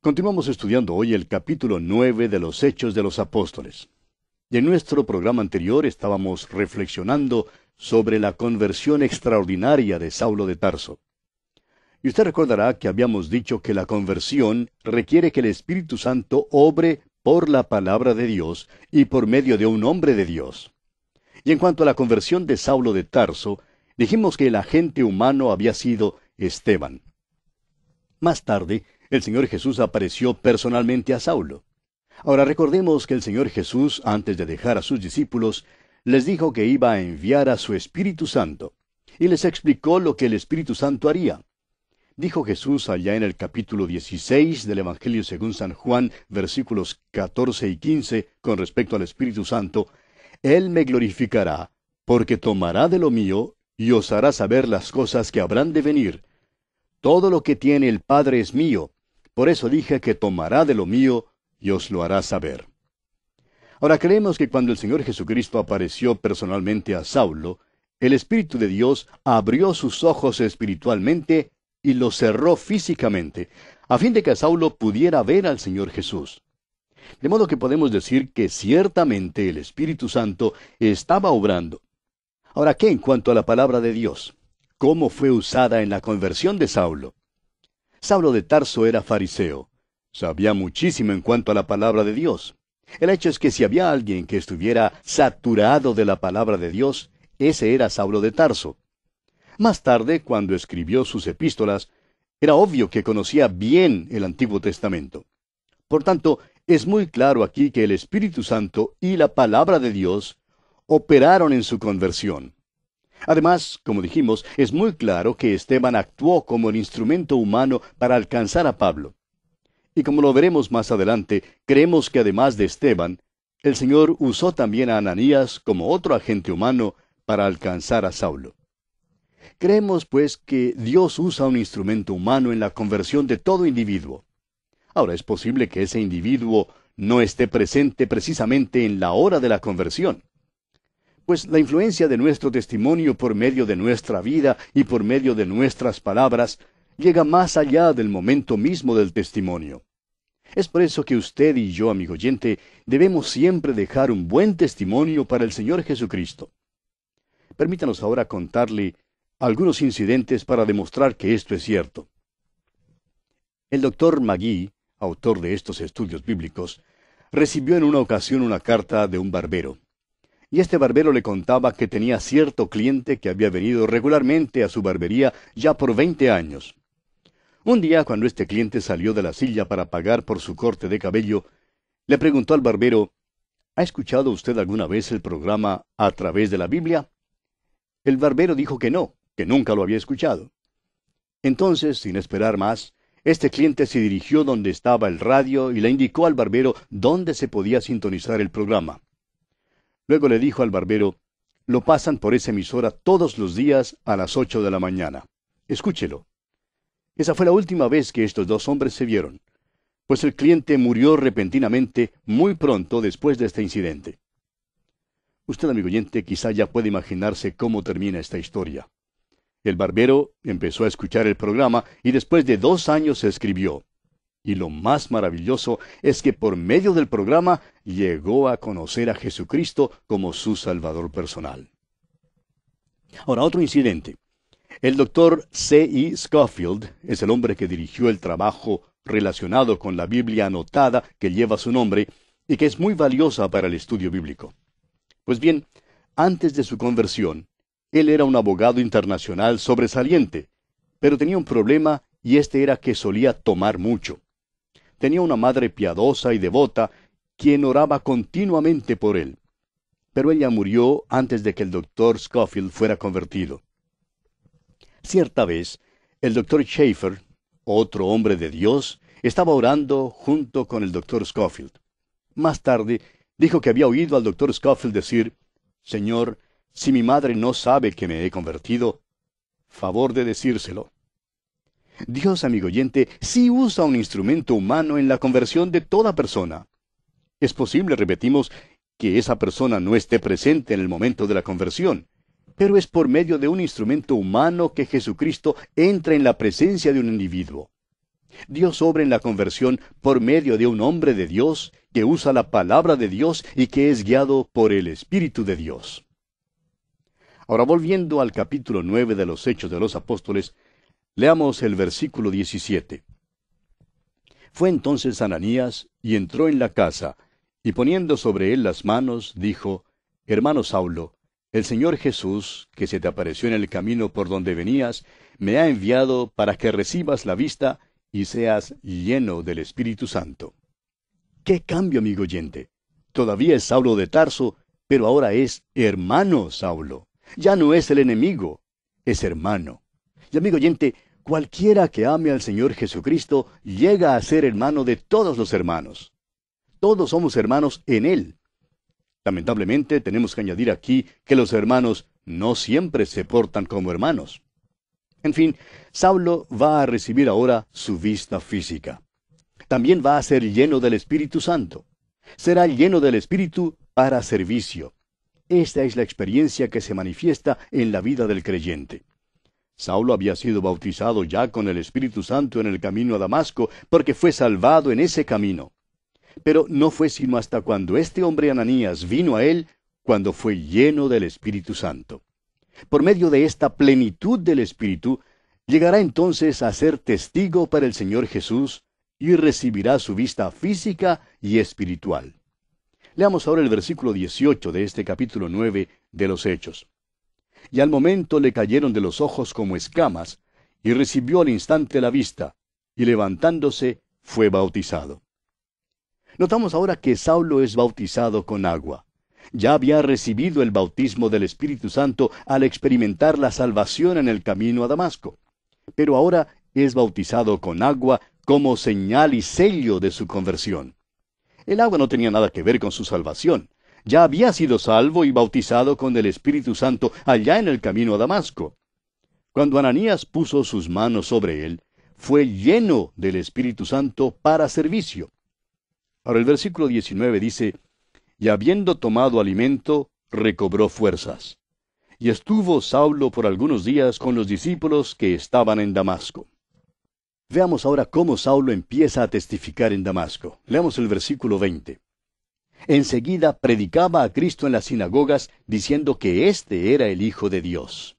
Continuamos estudiando hoy el capítulo 9 de los Hechos de los Apóstoles. Y en nuestro programa anterior estábamos reflexionando sobre la conversión extraordinaria de Saulo de Tarso. Y usted recordará que habíamos dicho que la conversión requiere que el Espíritu Santo obre por la palabra de Dios y por medio de un hombre de Dios. Y en cuanto a la conversión de Saulo de Tarso, dijimos que el agente humano había sido Esteban. Más tarde, el Señor Jesús apareció personalmente a Saulo. Ahora recordemos que el Señor Jesús, antes de dejar a sus discípulos, les dijo que iba a enviar a su Espíritu Santo, y les explicó lo que el Espíritu Santo haría. Dijo Jesús allá en el capítulo 16 del Evangelio según San Juan, versículos 14 y 15, con respecto al Espíritu Santo, Él me glorificará, porque tomará de lo mío, y os hará saber las cosas que habrán de venir. Todo lo que tiene el Padre es mío, por eso dije que tomará de lo mío, y os lo hará saber. Ahora creemos que cuando el Señor Jesucristo apareció personalmente a Saulo, el Espíritu de Dios abrió sus ojos espiritualmente y los cerró físicamente, a fin de que Saulo pudiera ver al Señor Jesús. De modo que podemos decir que ciertamente el Espíritu Santo estaba obrando. Ahora, ¿qué en cuanto a la palabra de Dios? ¿Cómo fue usada en la conversión de Saulo? Saulo de Tarso era fariseo. Sabía muchísimo en cuanto a la palabra de Dios. El hecho es que si había alguien que estuviera saturado de la palabra de Dios, ese era Saulo de Tarso. Más tarde, cuando escribió sus epístolas, era obvio que conocía bien el Antiguo Testamento. Por tanto, es muy claro aquí que el Espíritu Santo y la palabra de Dios operaron en su conversión. Además, como dijimos, es muy claro que Esteban actuó como el instrumento humano para alcanzar a Pablo. Y como lo veremos más adelante, creemos que además de Esteban, el Señor usó también a Ananías como otro agente humano para alcanzar a Saulo. Creemos, pues, que Dios usa un instrumento humano en la conversión de todo individuo. Ahora, es posible que ese individuo no esté presente precisamente en la hora de la conversión. Pues la influencia de nuestro testimonio por medio de nuestra vida y por medio de nuestras palabras llega más allá del momento mismo del testimonio. Es por eso que usted y yo, amigo oyente, debemos siempre dejar un buen testimonio para el Señor Jesucristo. Permítanos ahora contarle algunos incidentes para demostrar que esto es cierto. El doctor Magee, autor de estos estudios bíblicos, recibió en una ocasión una carta de un barbero. Y este barbero le contaba que tenía cierto cliente que había venido regularmente a su barbería ya por 20 años. Un día, cuando este cliente salió de la silla para pagar por su corte de cabello, le preguntó al barbero, ¿ha escuchado usted alguna vez el programa A través de la Biblia? El barbero dijo que no, que nunca lo había escuchado. Entonces, sin esperar más, este cliente se dirigió donde estaba el radio y le indicó al barbero dónde se podía sintonizar el programa. Luego le dijo al barbero, lo pasan por esa emisora todos los días a las 8 de la mañana. Escúchelo. Esa fue la última vez que estos dos hombres se vieron, pues el cliente murió repentinamente muy pronto después de este incidente. Usted, amigo oyente, quizá ya puede imaginarse cómo termina esta historia. El barbero empezó a escuchar el programa y después de 2 años se escribió. Y lo más maravilloso es que por medio del programa llegó a conocer a Jesucristo como su Salvador personal. Ahora, otro incidente. El doctor C.E. Scofield es el hombre que dirigió el trabajo relacionado con la Biblia anotada que lleva su nombre y que es muy valiosa para el estudio bíblico. Pues bien, antes de su conversión, él era un abogado internacional sobresaliente, pero tenía un problema y este era que solía tomar mucho. Tenía una madre piadosa y devota, quien oraba continuamente por él. Pero ella murió antes de que el doctor Scofield fuera convertido. Cierta vez, el doctor Schaeffer, otro hombre de Dios, estaba orando junto con el doctor Scofield. Más tarde, dijo que había oído al doctor Scofield decir, «Señor, si mi madre no sabe que me he convertido, favor de decírselo». Dios, amigo oyente, sí usa un instrumento humano en la conversión de toda persona. Es posible, repetimos, que esa persona no esté presente en el momento de la conversión, pero es por medio de un instrumento humano que Jesucristo entra en la presencia de un individuo. Dios obra en la conversión por medio de un hombre de Dios que usa la palabra de Dios y que es guiado por el Espíritu de Dios. Ahora, volviendo al capítulo 9 de los Hechos de los Apóstoles, leamos el versículo 17. Fue entonces Ananías y entró en la casa, y poniendo sobre él las manos, dijo, Hermano Saulo, el Señor Jesús, que se te apareció en el camino por donde venías, me ha enviado para que recibas la vista y seas lleno del Espíritu Santo. ¡Qué cambio, amigo oyente! Todavía es Saulo de Tarso, pero ahora es hermano Saulo. Ya no es el enemigo, es hermano. Y amigo oyente, cualquiera que ame al Señor Jesucristo llega a ser hermano de todos los hermanos. Todos somos hermanos en Él. Lamentablemente tenemos que añadir aquí que los hermanos no siempre se portan como hermanos. En fin, Saulo va a recibir ahora su vista física. También va a ser lleno del Espíritu Santo. Será lleno del Espíritu para servicio. Esta es la experiencia que se manifiesta en la vida del creyente. Saulo había sido bautizado ya con el Espíritu Santo en el camino a Damasco, porque fue salvado en ese camino. Pero no fue sino hasta cuando este hombre Ananías vino a él, cuando fue lleno del Espíritu Santo. Por medio de esta plenitud del Espíritu, llegará entonces a ser testigo para el Señor Jesús y recibirá su vista física y espiritual. Leamos ahora el versículo 18 de este capítulo 9 de los Hechos. Y al momento le cayeron de los ojos como escamas, y recibió al instante la vista, y levantándose fue bautizado. Notamos ahora que Saulo es bautizado con agua. Ya había recibido el bautismo del Espíritu Santo al experimentar la salvación en el camino a Damasco. Pero ahora es bautizado con agua como señal y sello de su conversión. El agua no tenía nada que ver con su salvación. Ya había sido salvo y bautizado con el Espíritu Santo allá en el camino a Damasco. Cuando Ananías puso sus manos sobre él, fue lleno del Espíritu Santo para servicio. Ahora el versículo 19 dice, y habiendo tomado alimento, recobró fuerzas. Y estuvo Saulo por algunos días con los discípulos que estaban en Damasco. Veamos ahora cómo Saulo empieza a testificar en Damasco. Leamos el versículo 20. Enseguida predicaba a Cristo en las sinagogas, diciendo que éste era el Hijo de Dios.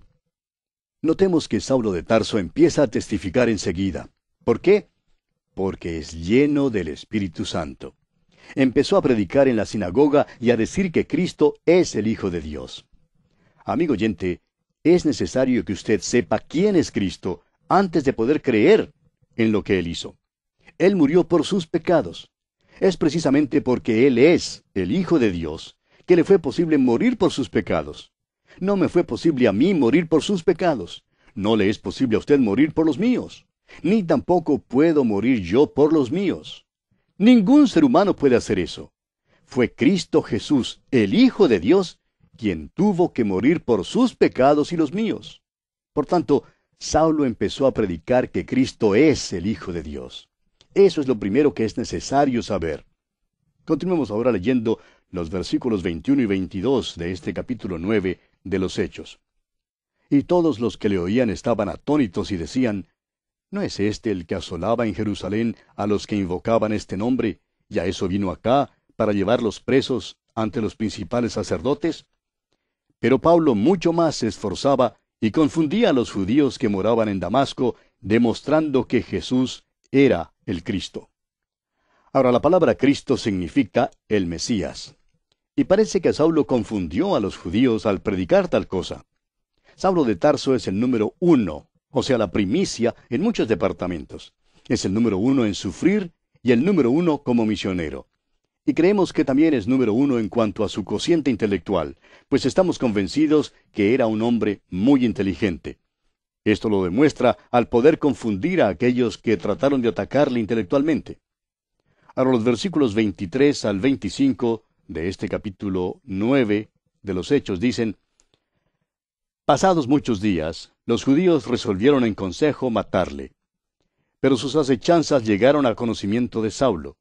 Notemos que Saulo de Tarso empieza a testificar enseguida. ¿Por qué? Porque es lleno del Espíritu Santo. Empezó a predicar en la sinagoga y a decir que Cristo es el Hijo de Dios. Amigo oyente, es necesario que usted sepa quién es Cristo antes de poder creer en lo que Él hizo. Él murió por sus pecados. Es precisamente porque Él es el Hijo de Dios que le fue posible morir por sus pecados. No me fue posible a mí morir por sus pecados. No le es posible a usted morir por los míos. Ni tampoco puedo morir yo por los míos. Ningún ser humano puede hacer eso. Fue Cristo Jesús, el Hijo de Dios, quien tuvo que morir por sus pecados y los míos. Por tanto, Saulo empezó a predicar que Cristo es el Hijo de Dios. Eso es lo primero que es necesario saber. Continuemos ahora leyendo los versículos 21 y 22 de este capítulo 9 de los Hechos. Y todos los que le oían estaban atónitos y decían, ¿no es este el que asolaba en Jerusalén a los que invocaban este nombre, y a eso vino acá, para llevarlos presos ante los principales sacerdotes? Pero Pablo mucho más se esforzaba y confundía a los judíos que moraban en Damasco, demostrando que Jesús era el Cristo. Ahora, la palabra Cristo significa el Mesías. Y parece que Saulo confundió a los judíos al predicar tal cosa. Saulo de Tarso es el número 1, o sea, la primicia en muchos departamentos. Es el número 1 en sufrir y el número 1 como misionero. Y creemos que también es número 1 en cuanto a su cociente intelectual, pues estamos convencidos que era un hombre muy inteligente. Esto lo demuestra al poder confundir a aquellos que trataron de atacarle intelectualmente. Ahora los versículos 23 al 25 de este capítulo 9 de los Hechos dicen, Pasados muchos días, los judíos resolvieron en consejo matarle. Pero sus acechanzas llegaron al conocimiento de Saulo,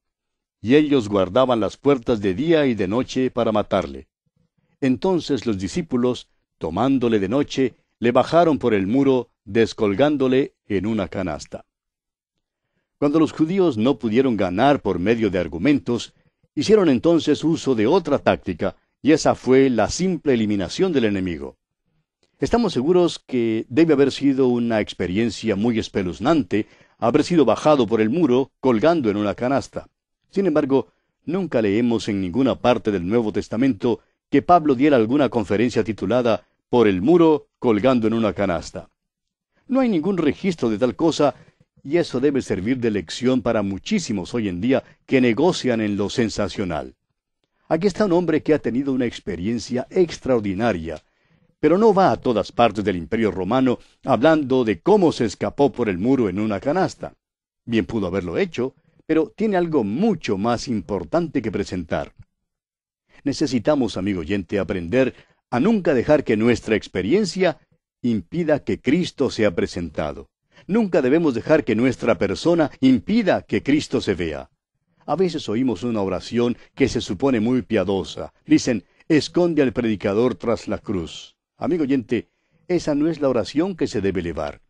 y ellos guardaban las puertas de día y de noche para matarle. Entonces los discípulos, tomándole de noche, le bajaron por el muro, descolgándole en una canasta. Cuando los judíos no pudieron ganar por medio de argumentos, hicieron entonces uso de otra táctica, y esa fue la simple eliminación del enemigo. Estamos seguros que debe haber sido una experiencia muy espeluznante haber sido bajado por el muro colgando en una canasta. Sin embargo, nunca leemos en ninguna parte del Nuevo Testamento que Pablo diera alguna conferencia titulada "Por el muro colgando en una canasta". No hay ningún registro de tal cosa, y eso debe servir de lección para muchísimos hoy en día que negocian en lo sensacional. Aquí está un hombre que ha tenido una experiencia extraordinaria, pero no va a todas partes del Imperio Romano hablando de cómo se escapó por el muro en una canasta. Bien pudo haberlo hecho, pero tiene algo mucho más importante que presentar. Necesitamos, amigo oyente, aprender a nunca dejar que nuestra experiencia impida que Cristo sea presentado. Nunca debemos dejar que nuestra persona impida que Cristo se vea. A veces oímos una oración que se supone muy piadosa. Dicen, esconde al predicador tras la cruz. Amigo oyente, esa no es la oración que se debe elevar.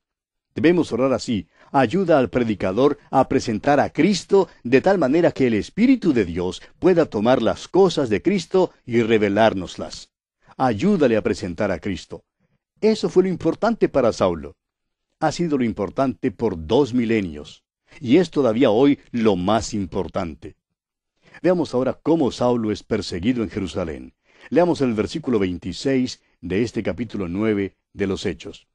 Debemos orar así: ayuda al predicador a presentar a Cristo de tal manera que el Espíritu de Dios pueda tomar las cosas de Cristo y revelárnoslas. Ayúdale a presentar a Cristo. Eso fue lo importante para Saulo. Ha sido lo importante por 2 milenios. Y es todavía hoy lo más importante. Veamos ahora cómo Saulo es perseguido en Jerusalén. Leamos el versículo 26 de este capítulo 9 de los Hechos.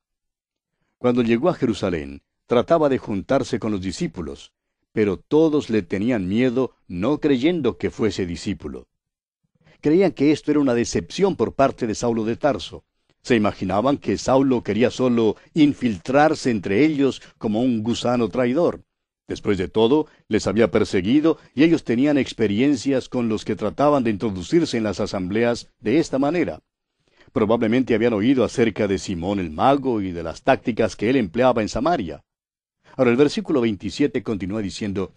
Cuando llegó a Jerusalén, trataba de juntarse con los discípulos, pero todos le tenían miedo, no creyendo que fuese discípulo. Creían que esto era una decepción por parte de Saulo de Tarso. Se imaginaban que Saulo quería solo infiltrarse entre ellos como un gusano traidor. Después de todo, les había perseguido y ellos tenían experiencias con los que trataban de introducirse en las asambleas de esta manera. Probablemente habían oído acerca de Simón el mago y de las tácticas que él empleaba en Samaria. Ahora el versículo 27 continúa diciendo,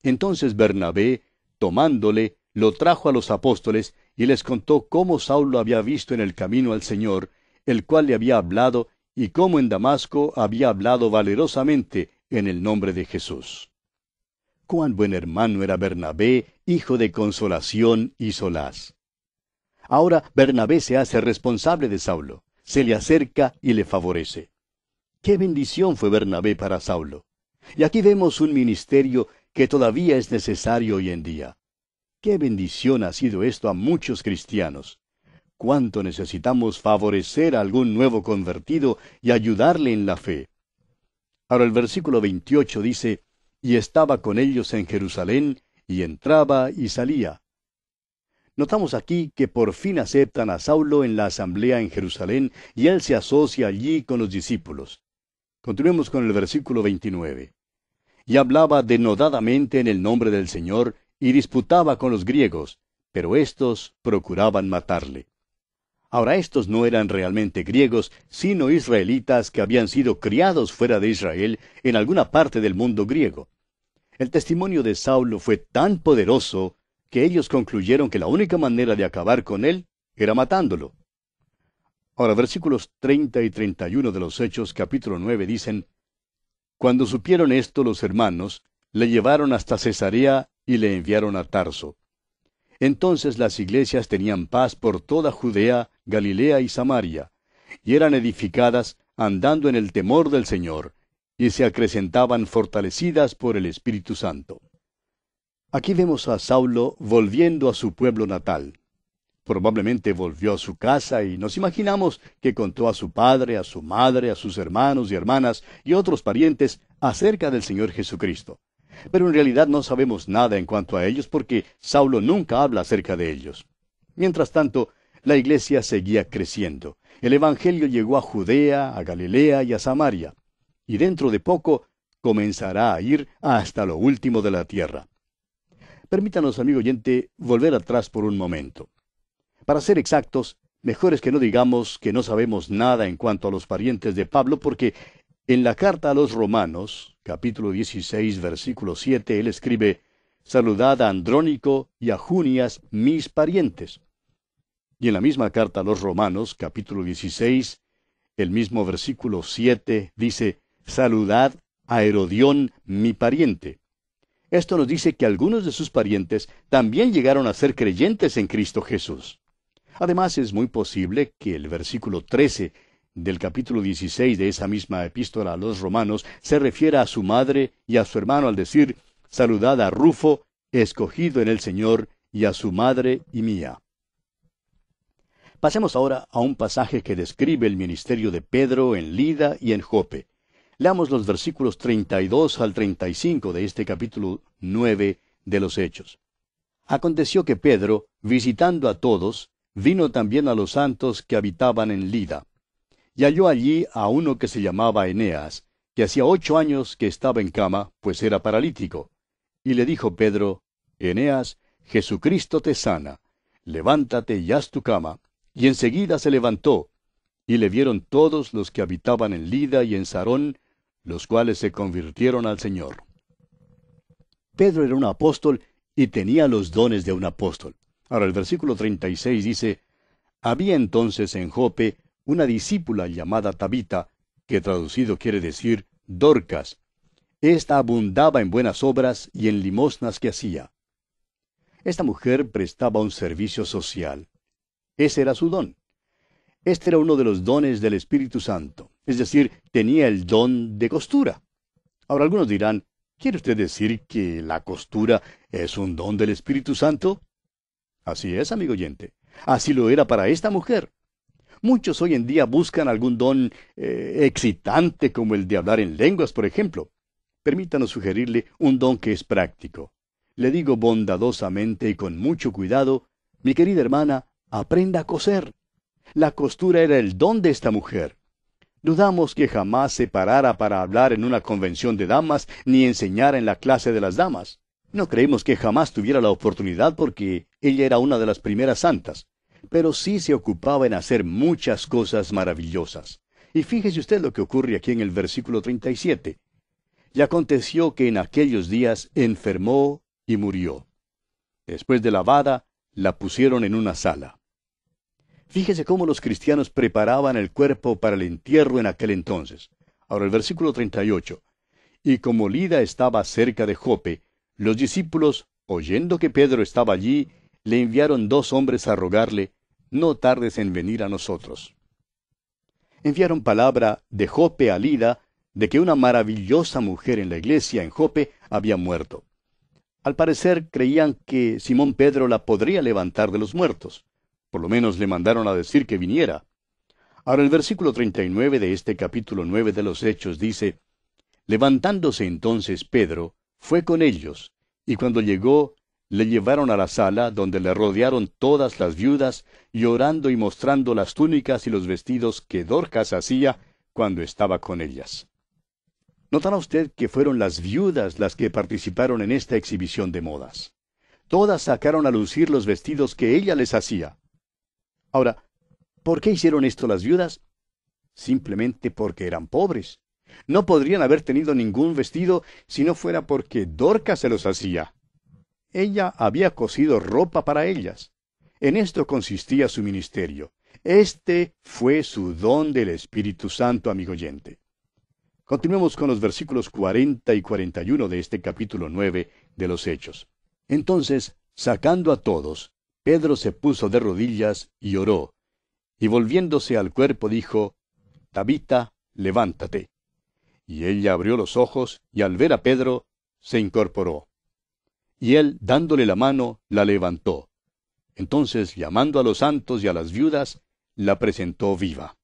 entonces Bernabé, tomándole, lo trajo a los apóstoles y les contó cómo Saulo había visto en el camino al Señor, el cual le había hablado, y cómo en Damasco había hablado valerosamente en el nombre de Jesús. Cuán buen hermano era Bernabé, hijo de consolación y solaz. Ahora Bernabé se hace responsable de Saulo, se le acerca y le favorece. ¡Qué bendición fue Bernabé para Saulo! Y aquí vemos un ministerio que todavía es necesario hoy en día. ¡Qué bendición ha sido esto a muchos cristianos! ¡Cuánto necesitamos favorecer a algún nuevo convertido y ayudarle en la fe! Ahora el versículo 28 dice, y estaba con ellos en Jerusalén, y entraba y salía. Notamos aquí que por fin aceptan a Saulo en la asamblea en Jerusalén, y él se asocia allí con los discípulos. Continuemos con el versículo 29. Y hablaba denodadamente en el nombre del Señor, y disputaba con los griegos, pero éstos procuraban matarle. Ahora estos no eran realmente griegos, sino israelitas que habían sido criados fuera de Israel en alguna parte del mundo griego. El testimonio de Saulo fue tan poderoso que ellos concluyeron que la única manera de acabar con él era matándolo. Ahora, versículos 30 y 31 de los Hechos, capítulo 9, dicen, cuando supieron esto los hermanos, le llevaron hasta Cesarea y le enviaron a Tarso. Entonces las iglesias tenían paz por toda Judea, Galilea y Samaria, y eran edificadas andando en el temor del Señor, y se acrecentaban fortalecidas por el Espíritu Santo. Aquí vemos a Saulo volviendo a su pueblo natal. Probablemente volvió a su casa y nos imaginamos que contó a su padre, a su madre, a sus hermanos y hermanas y otros parientes acerca del Señor Jesucristo. Pero en realidad no sabemos nada en cuanto a ellos porque Saulo nunca habla acerca de ellos. Mientras tanto, la iglesia seguía creciendo. El Evangelio llegó a Judea, a Galilea y a Samaria, y dentro de poco comenzará a ir hasta lo último de la tierra. Permítanos, amigo oyente, volver atrás por un momento. Para ser exactos, mejor es que no digamos que no sabemos nada en cuanto a los parientes de Pablo, porque en la carta a los Romanos, capítulo 16, versículo 7, él escribe, saludad a Andrónico y a Junias, mis parientes. Y en la misma carta a los Romanos, capítulo 16, el mismo versículo 7, dice, saludad a Herodión, mi pariente. Esto nos dice que algunos de sus parientes también llegaron a ser creyentes en Cristo Jesús. Además, es muy posible que el versículo 13 del capítulo 16 de esa misma epístola a los Romanos se refiera a su madre y a su hermano al decir, saludad a Rufo, escogido en el Señor, y a su madre y mía. Pasemos ahora a un pasaje que describe el ministerio de Pedro en Lida y en Jope. Leamos los versículos 32 al 35 de este capítulo 9 de los Hechos. Aconteció que Pedro, visitando a todos, vino también a los santos que habitaban en Lida. Y halló allí a uno que se llamaba Eneas, que hacía 8 años que estaba en cama, pues era paralítico. Y le dijo Pedro, Eneas, Jesucristo te sana, levántate y haz tu cama. Y enseguida se levantó, y le vieron todos los que habitaban en Lida y en Sarón, los cuales se convirtieron al Señor. Pedro era un apóstol y tenía los dones de un apóstol. Ahora el versículo 36 dice, había entonces en Jope una discípula llamada Tabita, que traducido quiere decir Dorcas. Esta abundaba en buenas obras y en limosnas que hacía. Esta mujer prestaba un servicio social. Ese era su don. Este era uno de los dones del Espíritu Santo, es decir, tenía el don de costura. Ahora algunos dirán, ¿quiere usted decir que la costura es un don del Espíritu Santo? Así es, amigo oyente. Así lo era para esta mujer. Muchos hoy en día buscan algún don excitante como el de hablar en lenguas, por ejemplo. Permítanos sugerirle un don que es práctico. Le digo bondadosamente y con mucho cuidado, mi querida hermana, aprenda a coser. La costura era el don de esta mujer. Dudamos que jamás se parara para hablar en una convención de damas ni enseñara en la clase de las damas. No creemos que jamás tuviera la oportunidad porque ella era una de las primeras santas, pero sí se ocupaba en hacer muchas cosas maravillosas. Y fíjese usted lo que ocurre aquí en el versículo 37. Y aconteció que en aquellos días enfermó y murió. Después de lavada, la pusieron en una sala. Fíjese cómo los cristianos preparaban el cuerpo para el entierro en aquel entonces. Ahora el versículo 38. Y como Lida estaba cerca de Jope, los discípulos, oyendo que Pedro estaba allí, le enviaron 2 hombres a rogarle, no tardes en venir a nosotros. Enviaron palabra de Jope a Lida, de que una maravillosa mujer en la iglesia en Jope había muerto. Al parecer creían que Simón Pedro la podría levantar de los muertos. Por lo menos le mandaron a decir que viniera. Ahora el versículo 39 de este capítulo 9 de los Hechos dice, levantándose entonces Pedro, fue con ellos, y cuando llegó, le llevaron a la sala, donde le rodearon todas las viudas, llorando y mostrando las túnicas y los vestidos que Dorcas hacía cuando estaba con ellas. ¿Notará usted que fueron las viudas las que participaron en esta exhibición de modas? Todas sacaron a lucir los vestidos que ella les hacía. Ahora, ¿por qué hicieron esto las viudas? Simplemente porque eran pobres. No podrían haber tenido ningún vestido si no fuera porque Dorcas se los hacía. Ella había cosido ropa para ellas. En esto consistía su ministerio. Este fue su don del Espíritu Santo, amigo oyente. Continuemos con los versículos 40 y 41 de este capítulo 9 de los Hechos. Entonces, sacando a todos, Pedro se puso de rodillas y oró, y volviéndose al cuerpo dijo, Tabita, levántate. Y ella abrió los ojos, y al ver a Pedro, se incorporó. Y él, dándole la mano, la levantó. Entonces, llamando a los santos y a las viudas, la presentó viva.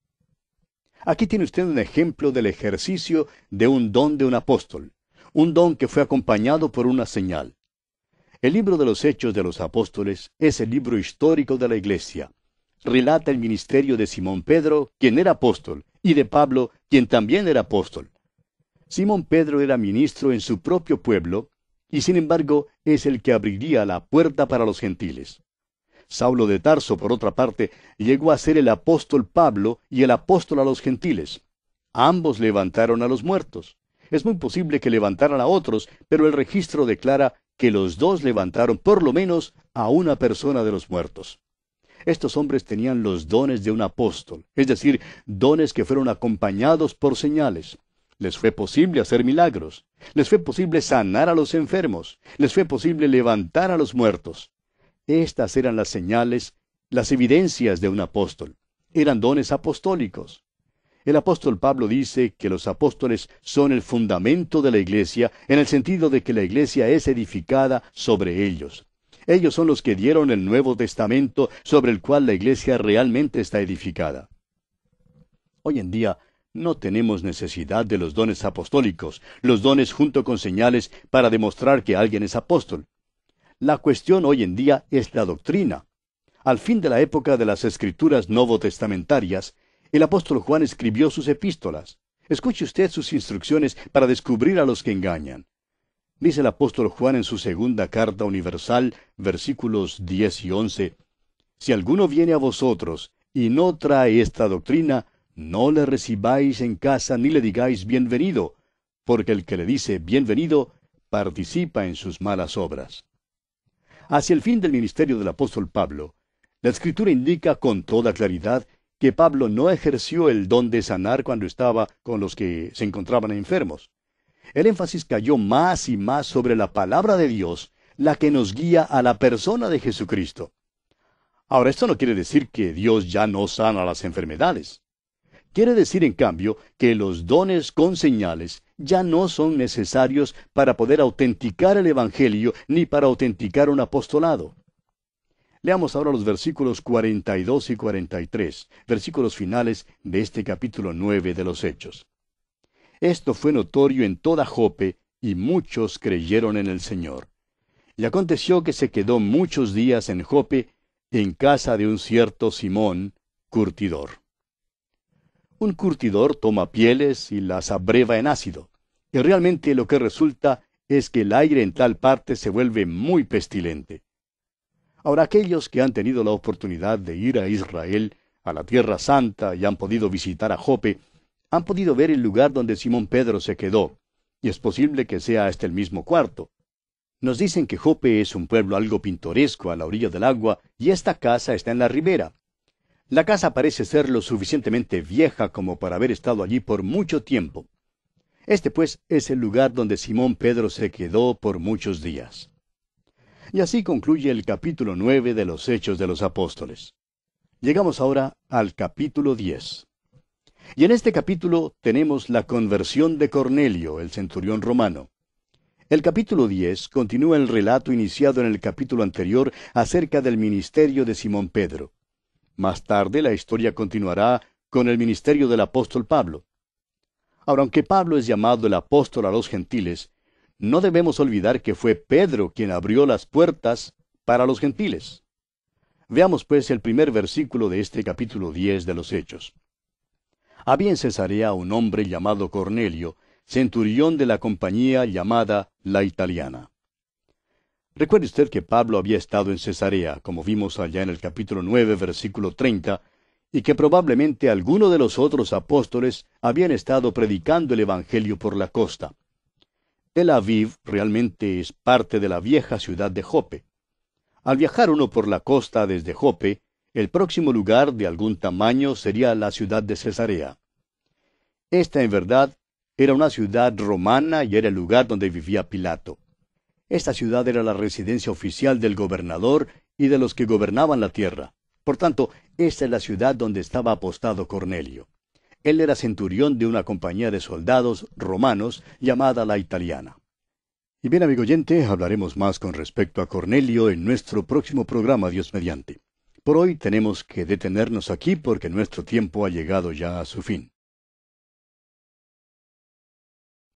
Aquí tiene usted un ejemplo del ejercicio de un don de un apóstol, un don que fue acompañado por una señal. El libro de los Hechos de los Apóstoles es el libro histórico de la Iglesia. Relata el ministerio de Simón Pedro, quien era apóstol, y de Pablo, quien también era apóstol. Simón Pedro era ministro en su propio pueblo, y sin embargo es el que abriría la puerta para los gentiles. Saulo de Tarso, por otra parte, llegó a ser el apóstol Pablo y el apóstol a los gentiles. Ambos levantaron a los muertos. Es muy posible que levantaran a otros, pero el registro declara que los dos levantaron por lo menos a una persona de los muertos. Estos hombres tenían los dones de un apóstol, es decir, dones que fueron acompañados por señales. Les fue posible hacer milagros. Les fue posible sanar a los enfermos. Les fue posible levantar a los muertos. Estas eran las señales, las evidencias de un apóstol. Eran dones apostólicos. El apóstol Pablo dice que los apóstoles son el fundamento de la iglesia, en el sentido de que la iglesia es edificada sobre ellos. Ellos son los que dieron el Nuevo Testamento, sobre el cual la iglesia realmente está edificada. Hoy en día no tenemos necesidad de los dones apostólicos, los dones junto con señales para demostrar que alguien es apóstol. La cuestión hoy en día es la doctrina. Al fin de la época de las escrituras novotestamentarias, el apóstol Juan escribió sus epístolas. Escuche usted sus instrucciones para descubrir a los que engañan. Dice el apóstol Juan en su segunda carta universal, versículos 10 y 11, «Si alguno viene a vosotros y no trae esta doctrina, no le recibáis en casa ni le digáis bienvenido, porque el que le dice bienvenido participa en sus malas obras». Hacia el fin del ministerio del apóstol Pablo, la Escritura indica con toda claridad que Pablo no ejerció el don de sanar cuando estaba con los que se encontraban enfermos. El énfasis cayó más y más sobre la palabra de Dios, la que nos guía a la persona de Jesucristo. Ahora, esto no quiere decir que Dios ya no sana las enfermedades. Quiere decir, en cambio, que los dones con señales ya no son necesarios para poder autenticar el Evangelio ni para autenticar un apostolado. Leamos ahora los versículos 42 y 43, versículos finales de este capítulo 9 de los Hechos. Esto fue notorio en toda Jope, y muchos creyeron en el Señor. Y aconteció que se quedó muchos días en Jope, en casa de un cierto Simón, curtidor. Un curtidor toma pieles y las abreva en ácido, y realmente lo que resulta es que el aire en tal parte se vuelve muy pestilente. Ahora, aquellos que han tenido la oportunidad de ir a Israel, a la Tierra Santa, y han podido visitar a Jope, han podido ver el lugar donde Simón Pedro se quedó, y es posible que sea este el mismo cuarto. Nos dicen que Jope es un pueblo algo pintoresco a la orilla del agua, y esta casa está en la ribera. La casa parece ser lo suficientemente vieja como para haber estado allí por mucho tiempo. Este, pues, es el lugar donde Simón Pedro se quedó por muchos días. Y así concluye el capítulo 9 de los Hechos de los Apóstoles. Llegamos ahora al capítulo 10. Y en este capítulo tenemos la conversión de Cornelio, el centurión romano. El capítulo 10 continúa el relato iniciado en el capítulo anterior acerca del ministerio de Simón Pedro. Más tarde la historia continuará con el ministerio del apóstol Pablo. Ahora, aunque Pablo es llamado el apóstol a los gentiles, no debemos olvidar que fue Pedro quien abrió las puertas para los gentiles. Veamos pues el primer versículo de este capítulo 10 de los Hechos. Había en Cesarea un hombre llamado Cornelio, centurión de la compañía llamada La Italiana. Recuerde usted que Pablo había estado en Cesarea, como vimos allá en el capítulo 9, versículo 30, y que probablemente alguno de los otros apóstoles habían estado predicando el Evangelio por la costa. Tel Aviv realmente es parte de la vieja ciudad de Jope. Al viajar uno por la costa desde Jope, el próximo lugar de algún tamaño sería la ciudad de Cesarea. Esta, en verdad, era una ciudad romana y era el lugar donde vivía Pilato. Esta ciudad era la residencia oficial del gobernador y de los que gobernaban la tierra. Por tanto, esta es la ciudad donde estaba apostado Cornelio. Él era centurión de una compañía de soldados romanos llamada La Italiana. Y bien, amigo oyente, hablaremos más con respecto a Cornelio en nuestro próximo programa, Dios mediante. Por hoy tenemos que detenernos aquí porque nuestro tiempo ha llegado ya a su fin.